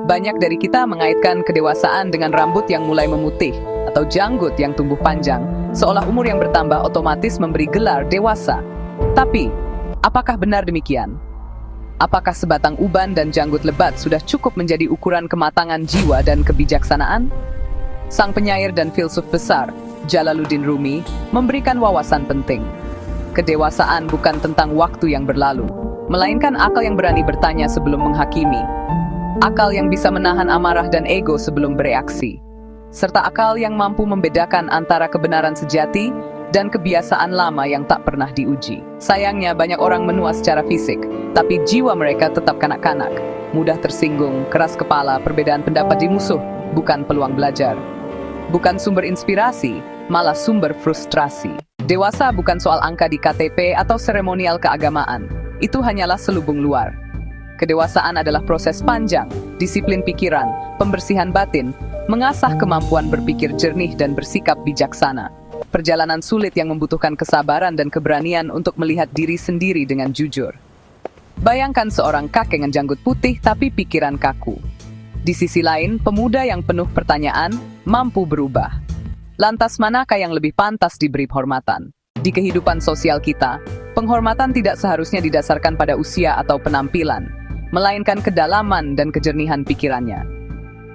Banyak dari kita mengaitkan kedewasaan dengan rambut yang mulai memutih atau janggut yang tumbuh panjang, seolah umur yang bertambah otomatis memberi gelar dewasa. Tapi, apakah benar demikian? Apakah sebatang uban dan janggut lebat sudah cukup menjadi ukuran kematangan jiwa dan kebijaksanaan? Sang penyair dan filsuf besar, Jalaluddin Rumi, memberikan wawasan penting. Kedewasaan bukan tentang waktu yang berlalu, melainkan akal yang berani bertanya sebelum menghakimi. Akal yang bisa menahan amarah dan ego sebelum bereaksi, serta akal yang mampu membedakan antara kebenaran sejati dan kebiasaan lama yang tak pernah diuji. Sayangnya banyak orang menua secara fisik, tapi jiwa mereka tetap kanak-kanak, mudah tersinggung, keras kepala. Perbedaan pendapat di musuh, bukan peluang belajar. Bukan sumber inspirasi, malah sumber frustrasi. Dewasa bukan soal angka di KTP atau seremonial keagamaan. Itu hanyalah selubung luar. Kedewasaan adalah proses panjang, disiplin pikiran, pembersihan batin, mengasah kemampuan berpikir jernih dan bersikap bijaksana. Perjalanan sulit yang membutuhkan kesabaran dan keberanian untuk melihat diri sendiri dengan jujur. Bayangkan seorang kakek dengan janggut putih tapi pikiran kaku. Di sisi lain, pemuda yang penuh pertanyaan, mampu berubah. Lantas manakah yang lebih pantas diberi penghormatan? Di kehidupan sosial kita, penghormatan tidak seharusnya didasarkan pada usia atau penampilan, melainkan kedalaman dan kejernihan pikirannya.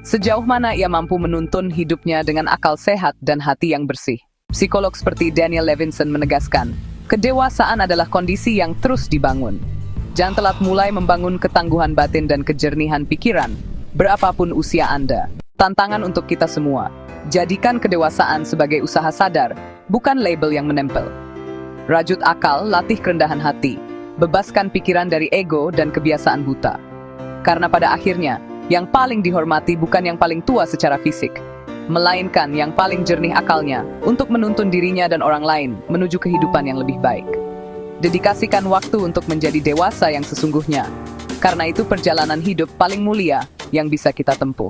Sejauh mana ia mampu menuntun hidupnya dengan akal sehat dan hati yang bersih. Psikolog seperti Daniel Levinson menegaskan, kedewasaan adalah kondisi yang terus dibangun. Jangan telat mulai membangun ketangguhan batin dan kejernihan pikiran, berapapun usia Anda. Tantangan untuk kita semua, jadikan kedewasaan sebagai usaha sadar, bukan label yang menempel. Rajut akal, latih kerendahan hati. Bebaskan pikiran dari ego dan kebiasaan buta. Karena pada akhirnya, yang paling dihormati bukan yang paling tua secara fisik, melainkan yang paling jernih akalnya untuk menuntun dirinya dan orang lain menuju kehidupan yang lebih baik. Dedikasikan waktu untuk menjadi dewasa yang sesungguhnya. Karena itu perjalanan hidup paling mulia yang bisa kita tempuh.